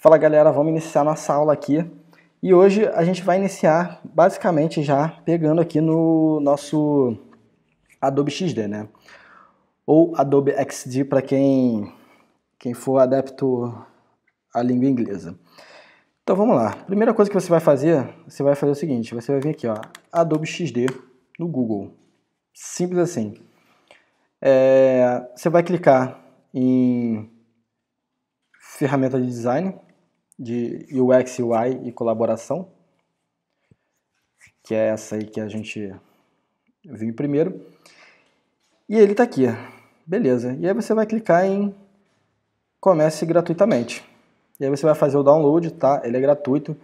Fala galera, vamos iniciar nossa aula aqui e hoje a gente vai iniciar basicamente já pegando aqui no nosso Adobe XD, né? Ou Adobe XD para quem for adepto à língua inglesa. Então vamos lá, primeira coisa que você vai fazer o seguinte, você vai vir aqui, ó, Adobe XD no Google, simples assim. Você vai clicar em ferramenta de design, de UX, UI e colaboração, que é essa aí que a gente viu primeiro. E ele está aqui, beleza. E aí você vai clicar em comece gratuitamente. E aí você vai fazer o download, tá? Ele é gratuito.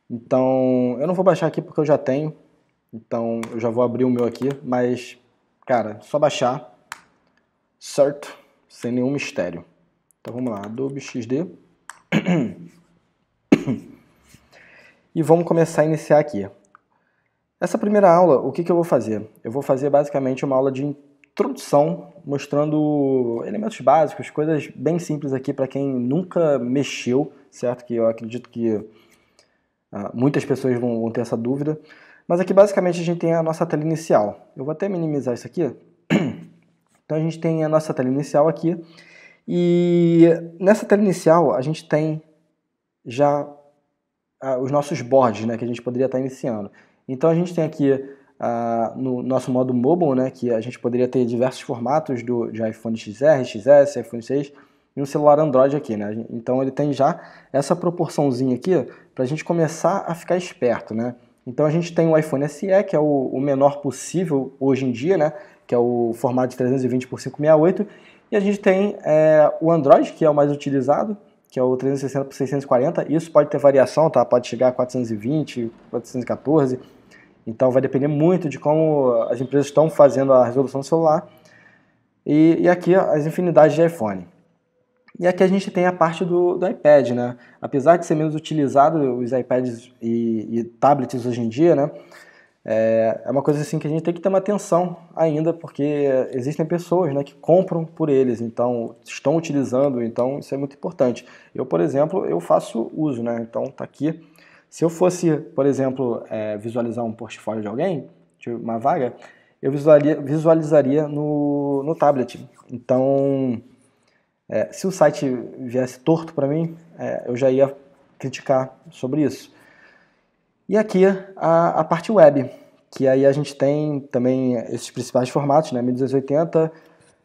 Então, eu não vou baixar aqui porque eu já tenho. Então, eu já vou abrir o meu aqui. Mas, cara, só baixar, certo? Sem nenhum mistério. Então, vamos lá, Adobe XD. E vamos começar a iniciar aqui. Essa primeira aula, o que eu vou fazer? Eu vou fazer basicamente uma aula de introdução, mostrando elementos básicos, coisas bem simples aqui para quem nunca mexeu, certo? Que eu acredito que muitas pessoas vão ter essa dúvida. Mas aqui basicamente a gente tem a nossa tela inicial. Eu vou até minimizar isso aqui. Então a gente tem a nossa tela inicial aqui. E nessa tela inicial a gente tem já os nossos boards, né, que a gente poderia estar iniciando. Então a gente tem aqui no nosso modo mobile, né, que a gente poderia ter diversos formatos de iPhone XR, XS, iPhone 6 e um celular Android aqui, né? Então ele tem já essa proporçãozinha aqui para a gente começar a ficar esperto, né? Então a gente tem o iPhone SE, que é o menor possível hoje em dia, né? Que é o formato de 320 por 568, e a gente tem o Android, que é o mais utilizado, que é o 360 por 640, isso pode ter variação, tá? Pode chegar a 420, 414, então vai depender muito de como as empresas estão fazendo a resolução do celular. E aqui as infinidades de iPhone. E aqui a gente tem a parte do iPad, né? Apesar de ser menos utilizado os iPads e tablets hoje em dia, né? É uma coisa assim que a gente tem que ter uma atenção ainda, porque existem pessoas, né, que compram por eles, então estão utilizando, então isso é muito importante. Eu, por exemplo, eu faço uso, né? Então tá aqui. Se eu fosse, por exemplo, visualizar um portfólio de alguém, de uma vaga, eu visualizaria no tablet. Então, se o site viesse torto para mim, eu já ia criticar sobre isso. E aqui a parte web, que aí a gente tem também esses principais formatos, né? 1280,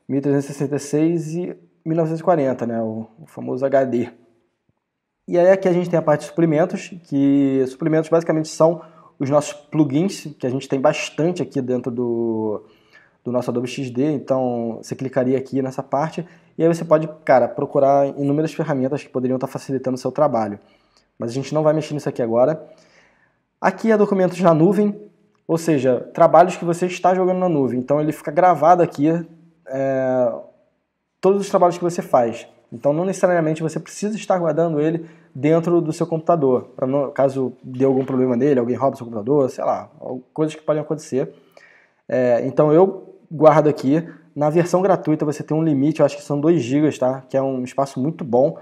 1366 e 1940, né? O famoso HD. E aí aqui a gente tem a parte de suplementos, que suplementos basicamente são os nossos plugins, que a gente tem bastante aqui dentro do nosso Adobe XD, então você clicaria aqui nessa parte e aí você pode, cara, procurar inúmeras ferramentas que poderiam estar facilitando o seu trabalho. Mas a gente não vai mexer nisso aqui agora. Aqui é documentos na nuvem, ou seja, trabalhos que você está jogando na nuvem. Então ele fica gravado aqui, todos os trabalhos que você faz. Então não necessariamente você precisa estar guardando ele dentro do seu computador, para caso dê algum problema nele, alguém rouba seu computador, sei lá, coisas que podem acontecer. Então eu guardo aqui. Na versão gratuita você tem um limite, eu acho que são 2 GB, tá? Que é um espaço muito bom.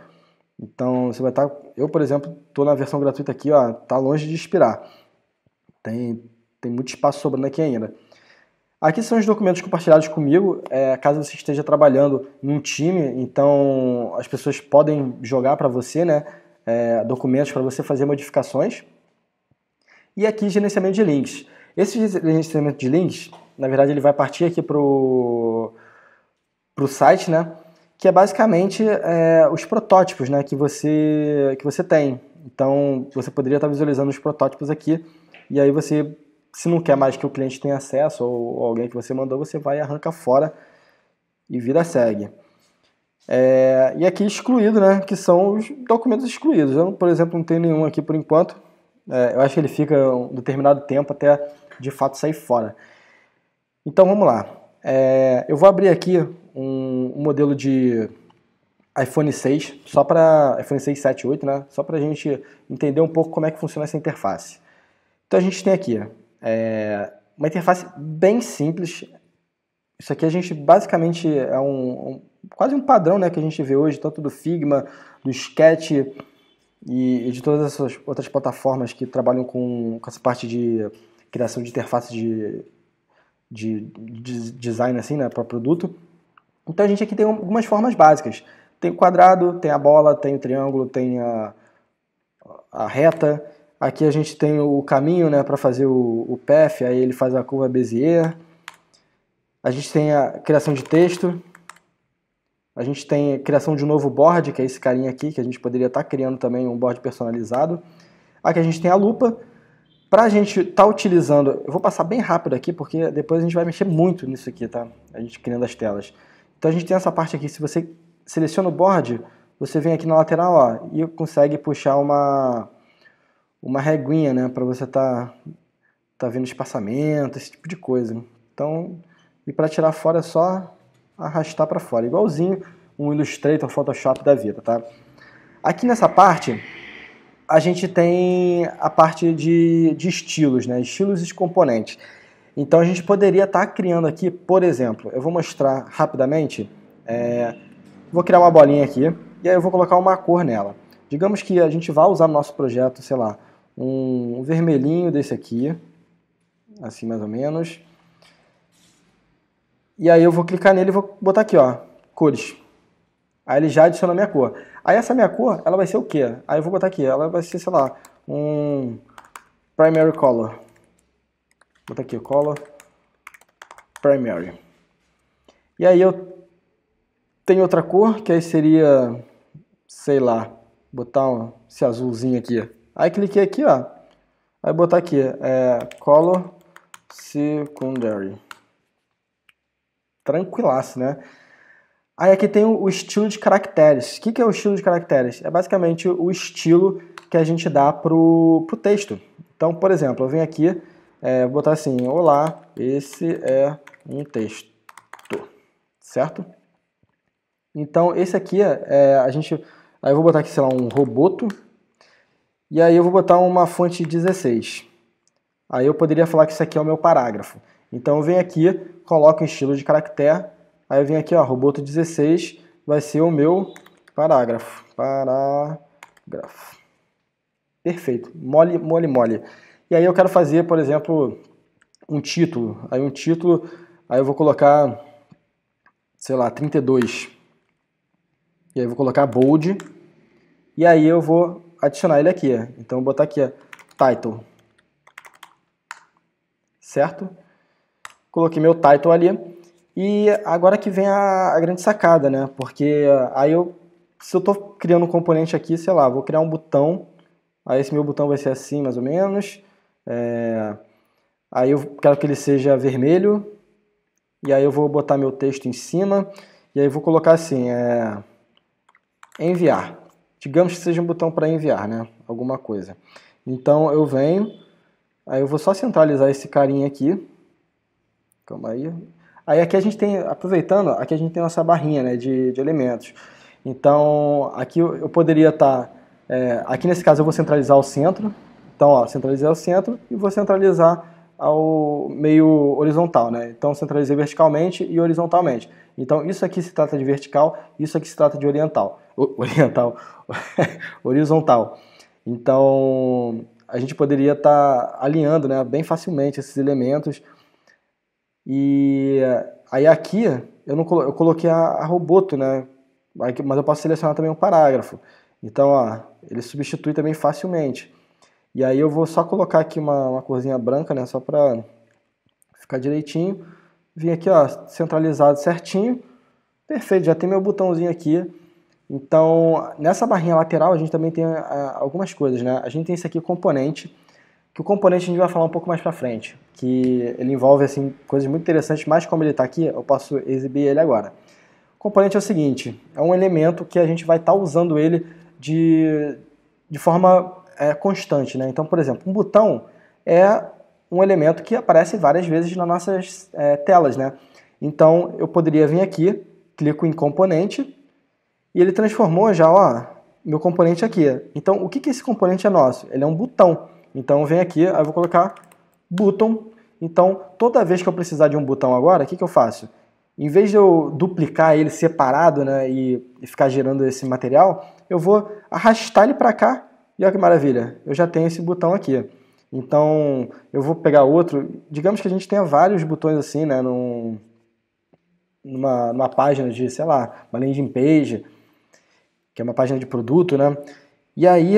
Então você vai estar, eu por exemplo, estou na versão gratuita aqui, ó, tá longe de expirar. Tem muito espaço sobrando aqui ainda. Aqui são os documentos compartilhados comigo, caso você esteja trabalhando em um time, então as pessoas podem jogar para você, né, documentos para você fazer modificações. E aqui gerenciamento de links. Esse gerenciamento de links, na verdade, ele vai partir aqui pro site, né, que é basicamente os protótipos, né, que você tem. Então, você poderia estar visualizando os protótipos aqui, e aí você, se não quer mais que o cliente tenha acesso, ou alguém que você mandou, você vai e arranca fora e vida segue. E aqui excluído, né, que são os documentos excluídos. Eu, por exemplo, não tenho nenhum aqui por enquanto. Eu acho que ele fica um determinado tempo até de fato sair fora. Então vamos lá. Eu vou abrir aqui um modelo de iPhone 6, só para iPhone 6, 7, 8, né? Só para a gente entender um pouco como é que funciona essa interface. Então a gente tem aqui uma interface bem simples. Isso aqui a gente basicamente é quase um padrão, né, que a gente vê hoje, tanto do Figma, do Sketch, e de todas essas outras plataformas que trabalham com essa parte de criação de interface de design assim, né, para produto. Então a gente aqui tem algumas formas básicas. Tem o quadrado, tem a bola, tem o triângulo, tem a reta. Aqui a gente tem o caminho, né, para fazer o path, aí ele faz a curva Bezier. A gente tem a criação de texto. A gente tem a criação de um novo board, que é esse carinha aqui, que a gente poderia estar criando também um board personalizado. Aqui a gente tem a lupa. Para a gente estar utilizando, eu vou passar bem rápido aqui, porque depois a gente vai mexer muito nisso aqui, tá? A gente criando as telas. Então a gente tem essa parte aqui, se você seleciona o board, você vem aqui na lateral, ó, e consegue puxar uma reguinha, né, para você tá vendo espaçamento, esse tipo de coisa. Então, e para tirar fora é só arrastar para fora, igualzinho um Illustrator, Photoshop da vida, tá? Aqui nessa parte, a gente tem a parte de estilos, né, estilos e componentes. Então a gente poderia estar criando aqui, por exemplo, eu vou mostrar rapidamente, vou criar uma bolinha aqui, e aí eu vou colocar uma cor nela. Digamos que a gente vai usar no nosso projeto, sei lá, um vermelhinho desse aqui, assim mais ou menos. E aí eu vou clicar nele e vou botar aqui, ó, cores. Aí ele já adiciona a minha cor. Aí essa minha cor, ela vai ser o quê? Aí eu vou botar aqui, ela vai ser, sei lá, um primary color. Vou botar aqui, color primary. E aí eu tenho outra cor, que aí seria, sei lá, botar esse azulzinho aqui. Aí cliquei aqui, ó. Aí botar aqui, color secondary. Tranquilaço, né? Aí aqui tem o estilo de caracteres. O que é o estilo de caracteres? É basicamente o estilo que a gente dá pro texto. Então, por exemplo, eu venho aqui, vou botar assim, olá, esse é um texto, certo? Então, esse aqui, aí eu vou botar aqui, sei lá, um roboto, e aí eu vou botar uma fonte 16. Aí eu poderia falar que isso aqui é o meu parágrafo. Então eu venho aqui, coloco em estilo de caractere, aí eu venho aqui, ó, roboto 16, vai ser o meu parágrafo. Parágrafo. Perfeito, mole, mole, mole. E aí eu quero fazer, por exemplo, um título. Aí eu vou colocar, sei lá, 32. E aí eu vou colocar bold. E aí eu vou adicionar ele aqui. Então eu vou botar aqui, title. Certo? Coloquei meu title ali. E agora que vem a grande sacada, né? Porque aí se eu estou criando um componente aqui, sei lá, vou criar um botão. Aí esse meu botão vai ser assim, mais ou menos. Aí eu quero que ele seja vermelho. E aí eu vou botar meu texto em cima. E aí eu vou colocar assim, enviar. Digamos que seja um botão para enviar, né? Alguma coisa. Então eu venho, aí eu vou só centralizar esse carinha aqui. Calma aí. Aí aqui a gente tem, aproveitando, aqui a gente tem nossa barrinha, né, de elementos. Então aqui eu poderia estar, aqui nesse caso eu vou centralizar o centro. Então, ó, centralizar o centro e vou centralizar ao meio horizontal, né? Então centralizei verticalmente e horizontalmente. Então isso aqui se trata de vertical, isso aqui se trata de horizontal. Então a gente poderia estar alinhando, né, bem facilmente esses elementos. E aí aqui eu coloquei a roboto, né? Mas eu posso selecionar também um parágrafo. Então, ó, ele substitui também facilmente. E aí eu vou só colocar aqui uma corzinha branca, né? Só para ficar direitinho. Vim aqui, ó, centralizado certinho. Perfeito, já tem meu botãozinho aqui. Então, nessa barrinha lateral a gente também tem algumas coisas, né? A gente tem esse aqui, componente, que o componente a gente vai falar um pouco mais pra frente, que ele envolve assim, coisas muito interessantes, mas como ele está aqui, eu posso exibir ele agora. O componente é o seguinte, é um elemento que a gente vai estar usando ele de forma constante, né? Então, por exemplo, um botão é um elemento que aparece várias vezes nas nossas telas, né? Então, eu poderia vir aqui, clico em componente, e ele transformou já, ó, meu componente aqui. Então, o que esse componente é nosso? Ele é um botão. Então, eu venho aqui, aí eu vou colocar button. Então, toda vez que eu precisar de um botão agora, o que eu faço? Em vez de eu duplicar ele separado, né, e ficar gerando esse material, eu vou arrastar ele para cá E olha que maravilha, eu já tenho esse botão aqui. Então, eu vou pegar outro, digamos que a gente tenha vários botões assim, né, numa página de, sei lá, uma landing page, que é uma página de produto, né? E aí,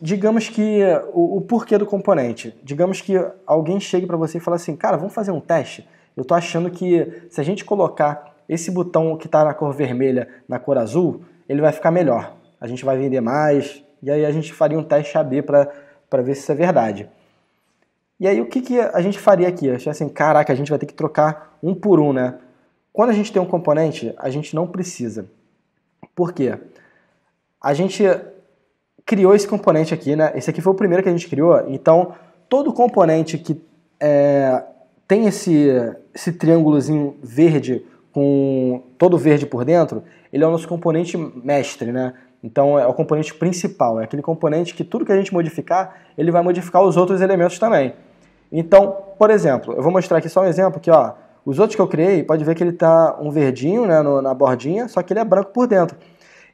digamos que o porquê do componente. Digamos que alguém chegue para você e fale assim, cara, vamos fazer um teste? Eu tô achando que se a gente colocar esse botão que está na cor vermelha na cor azul, ele vai ficar melhor. A gente vai vender mais, e aí a gente faria um teste AB para ver se isso é verdade. E aí o que a gente faria aqui? Eu achei assim, caraca, a gente vai ter que trocar um por um, né? Quando a gente tem um componente, a gente não precisa. Por quê? A gente criou esse componente aqui, né? Esse aqui foi o primeiro que a gente criou, então todo componente que tem esse triângulozinho verde com todo verde por dentro, ele é o nosso componente mestre, né? Então é o componente principal, é aquele componente que tudo que a gente modificar, ele vai modificar os outros elementos também. Então, por exemplo, eu vou mostrar aqui só um exemplo aqui, ó. Os outros que eu criei, pode ver que ele tá um verdinho, né, na bordinha, só que ele é branco por dentro.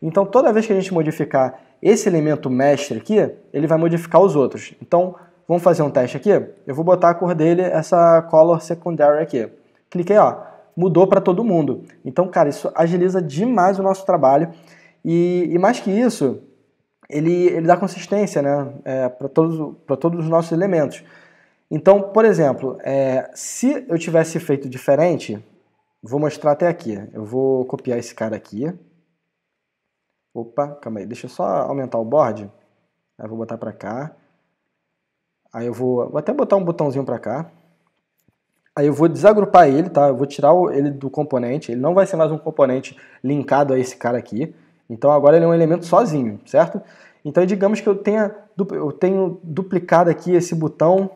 Então, toda vez que a gente modificar esse elemento mestre aqui, ele vai modificar os outros. Então, vamos fazer um teste aqui? Eu vou botar a cor dele, essa color secondary aqui. Cliquei, ó, mudou para todo mundo. Então, cara, isso agiliza demais o nosso trabalho. E mais que isso, ele dá consistência, né, para todos os nossos elementos. Então, por exemplo, se eu tivesse feito diferente, vou mostrar até aqui. Eu vou copiar esse cara aqui. Opa, calma aí, deixa eu só aumentar o board. Aí eu vou botar pra cá. Aí eu vou até botar um botãozinho pra cá. Aí eu vou desagrupar ele, tá? Eu vou tirar ele do componente. Ele não vai ser mais um componente linkado a esse cara aqui. Então agora ele é um elemento sozinho, certo? Então digamos que eu tenho duplicado aqui esse botão,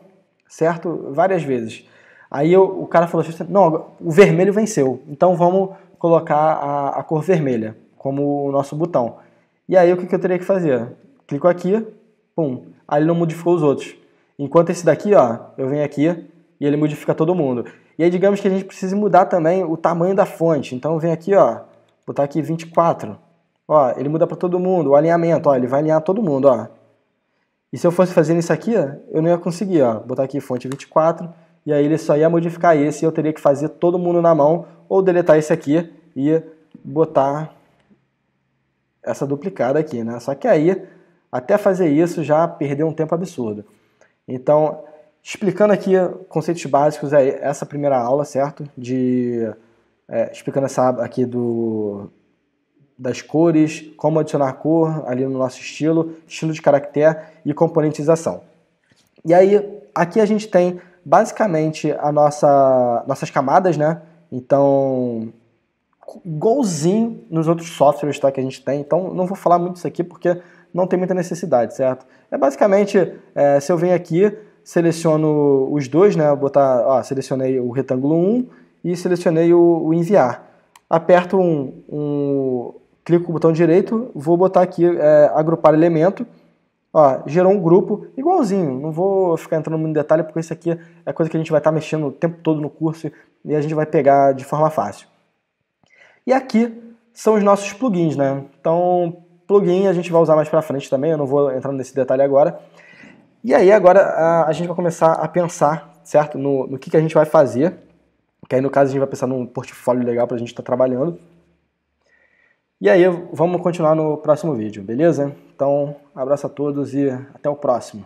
certo? Várias vezes. Aí o cara falou assim, não, o vermelho venceu. Então vamos colocar a cor vermelha como o nosso botão. E aí o que eu teria que fazer? Clico aqui, pum, aí ele não modificou os outros. Enquanto esse daqui, ó, eu venho aqui e ele modifica todo mundo. E aí digamos que a gente precise mudar também o tamanho da fonte. Então eu venho aqui, ó, botar aqui 24. Ó, ele muda para todo mundo, o alinhamento, ó, ele vai alinhar todo mundo, ó. E se eu fosse fazendo isso aqui, eu não ia conseguir, ó, botar aqui fonte 24, e aí ele só ia modificar esse e eu teria que fazer todo mundo na mão, ou deletar esse aqui e botar essa duplicada aqui, né? Só que aí, até fazer isso, já perdeu um tempo absurdo. Então, explicando aqui conceitos básicos, essa primeira aula, certo? Explicando essa aba aqui das cores, como adicionar cor ali no nosso estilo de caractere e componentização. E aí, aqui a gente tem basicamente nossas camadas, né? Então, igualzinho nos outros softwares, tá, que a gente tem. Então, não vou falar muito disso aqui porque não tem muita necessidade, certo? Basicamente, se eu venho aqui, seleciono os dois, né? Selecionei o retângulo 1 e selecionei o enviar. Aperto clico com o botão direito, vou botar aqui agrupar elemento. Ó, gerou um grupo igualzinho, não vou ficar entrando muito em detalhe porque isso aqui é coisa que a gente vai estar mexendo o tempo todo no curso e a gente vai pegar de forma fácil. E aqui são os nossos plugins, né? Então, plugin a gente vai usar mais pra frente também, eu não vou entrar nesse detalhe agora. E aí agora a gente vai começar a pensar, certo? No que a gente vai fazer, que aí no caso a gente vai pensar num portfólio legal pra gente estar trabalhando. E aí vamos continuar no próximo vídeo, beleza? Então, abraço a todos e até o próximo.